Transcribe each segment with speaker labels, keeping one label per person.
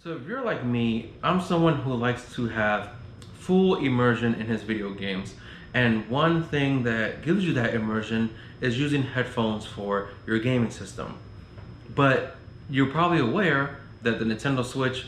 Speaker 1: So if you're like me, I'm someone who likes to have full immersion in his video games. And one thing that gives you that immersion is using headphones for your gaming system. But you're probably aware that the Nintendo Switch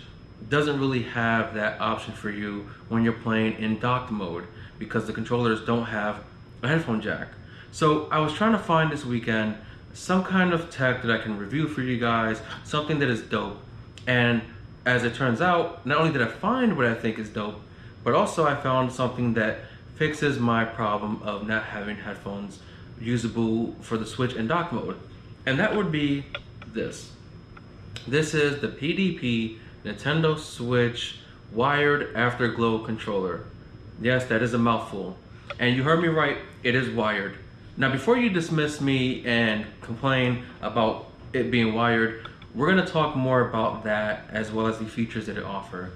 Speaker 1: doesn't really have that option for you when you're playing in docked mode because the controllers don't have a headphone jack. So I was trying to find this weekend some kind of tech that I can review for you guys, something that is dope. And as it turns out, not only did I find what I think is dope, but also I found something that fixes my problem of not having headphones usable for the Switch in dock mode. And that would be this. This is the PDP Nintendo Switch wired Afterglow controller. Yes, that is a mouthful. And you heard me right, it is wired. Now before you dismiss me and complain about it being wired, we're gonna talk more about that as well as the features that it offers.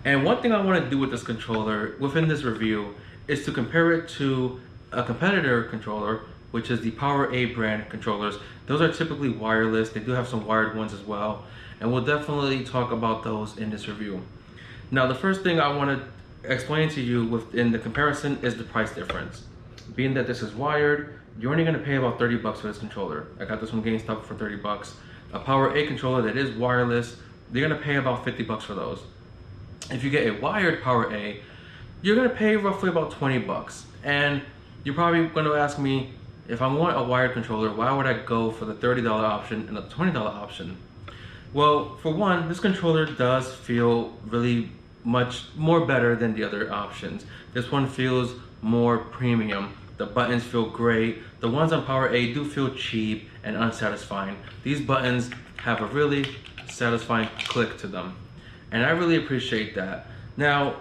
Speaker 1: And one thing I wanna do with this controller within this review is to compare it to a competitor controller, which is the PowerA brand controllers. Those are typically wireless. They do have some wired ones as well. And we'll definitely talk about those in this review. Now, the first thing I want to explain to you within the comparison is the price difference. Being that this is wired, you're only going to pay about 30 bucks for this controller. I got this from GameStop for 30 bucks. A PowerA controller that is wireless, you're going to pay about 50 bucks for those. If you get a wired PowerA, you're going to pay roughly about 20 bucks. And you're probably going to ask me, if I want a wired controller, why would I go for the $30 option and the $20 option? Well, for one, this controller does feel really much more better than the other options. This one feels more premium. The buttons feel great. The ones on PowerA do feel cheap and unsatisfying. These buttons have a really satisfying click to them. And I really appreciate that. Now,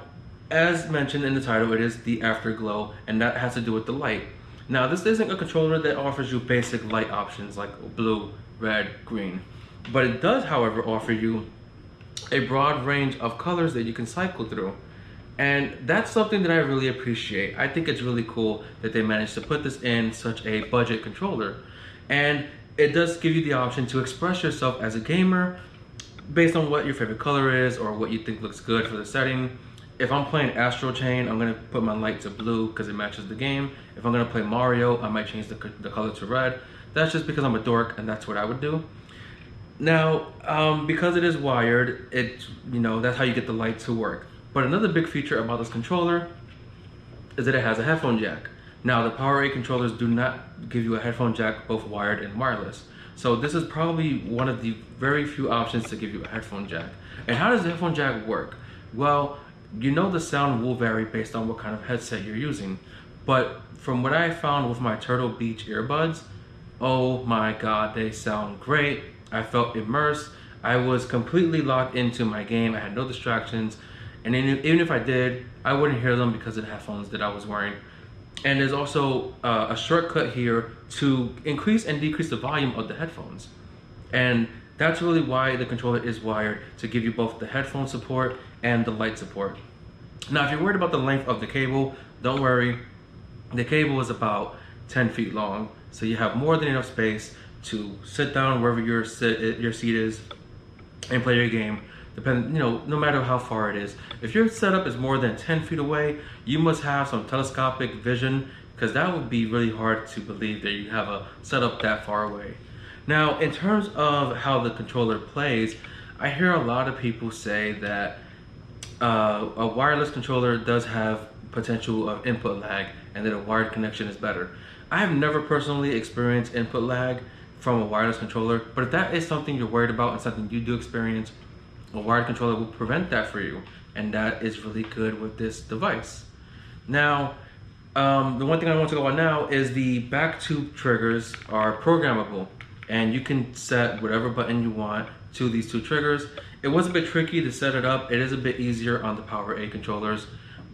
Speaker 1: as mentioned in the title, it is the Afterglow, and that has to do with the light. Now, this isn't a controller that offers you basic light options like blue, red, green. But it does, however, offer you a broad range of colors that you can cycle through. And that's something that I really appreciate. I think it's really cool that they managed to put this in such a budget controller. And it does give you the option to express yourself as a gamer based on what your favorite color is or what you think looks good for the setting. If I'm playing Astro Chain, I'm gonna put my light to blue because it matches the game. If I'm gonna play Mario, I might change the color to red. That's just because I'm a dork and that's what I would do. Now, because it is wired, that's how you get the light to work. But another big feature about this controller is that it has a headphone jack. Now, the PowerA controllers do not give you a headphone jack, both wired and wireless. So this is probably one of the very few options to give you a headphone jack. And how does the headphone jack work? Well, you know the sound will vary based on what kind of headset you're using. But from what I found with my Turtle Beach earbuds, oh my God, they sound great. I felt immersed. I was completely locked into my game. I had no distractions. And even if I did, I wouldn't hear them because of the headphones that I was wearing. And there's also a shortcut here to increase and decrease the volume of the headphones. And that's really why the controller is wired, to give you both the headphone support and the light support. Now, if you're worried about the length of the cable, don't worry. The cable is about 10 feet long, so you have more than enough space to sit down wherever your seat is and play your game. No matter how far it is. If your setup is more than 10 feet away, you must have some telescopic vision, because that would be really hard to believe that you have a setup that far away. Now, in terms of how the controller plays, I hear a lot of people say that a wireless controller does have potential of input lag and that a wired connection is better. I have never personally experienced input lag from a wireless controller, but if that is something you're worried about and something you do experience, a wired controller will prevent that for you, and that is really good with this device. Now, the one thing I want to go on now is the back tube triggers are programmable, and you can set whatever button you want to these two triggers. It was a bit tricky to set it up. It is a bit easier on the PowerA controllers,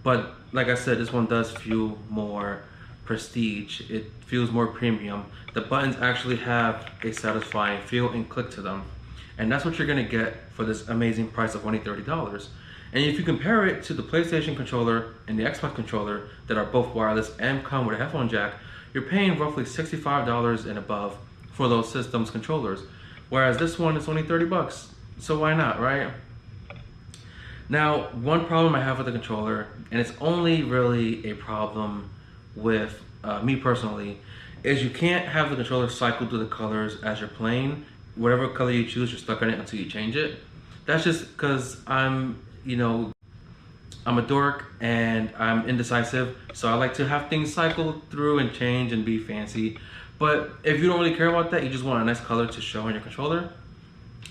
Speaker 1: but like I said, this one does feel more prestige. It feels more premium. The buttons actually have a satisfying feel and click to them. And that's what you're gonna get for this amazing price of only $30. And if you compare it to the PlayStation controller and the Xbox controller that are both wireless and come with a headphone jack, you're paying roughly $65 and above for those systems controllers. Whereas this one is only 30 bucks. So why not, right? Now, one problem I have with the controller, and it's only really a problem with me personally, is you can't have the controller cycle through the colors as you're playing. Whatever color you choose, you're stuck on it until you change it. That's just because I'm a dork and I'm indecisive, so I like to have things cycle through and change and be fancy. But if you don't really care about that, you just want a nice color to show on your controller,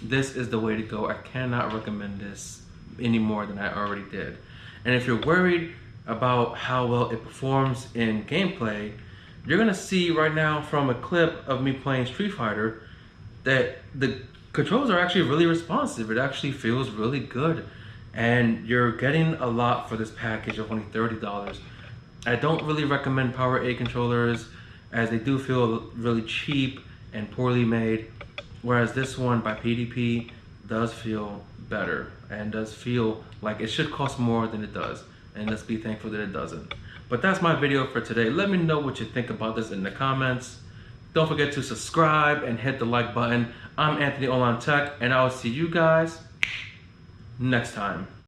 Speaker 1: this is the way to go. I cannot recommend this any more than I already did. And if you're worried about how well it performs in gameplay, you're gonna see right now from a clip of me playing Street Fighter that the controls are actually really responsive. It actually feels really good. And you're getting a lot for this package of only $30. I don't really recommend Power 8 controllers as they do feel really cheap and poorly made, whereas this one by PDP does feel better and does feel like it should cost more than it does, and let's be thankful that it doesn't. But that's my video for today. Let me know what you think about this in the comments. Don't forget to subscribe and hit the like button. I'm Anthony Olan Tech, and I will see you guys next time.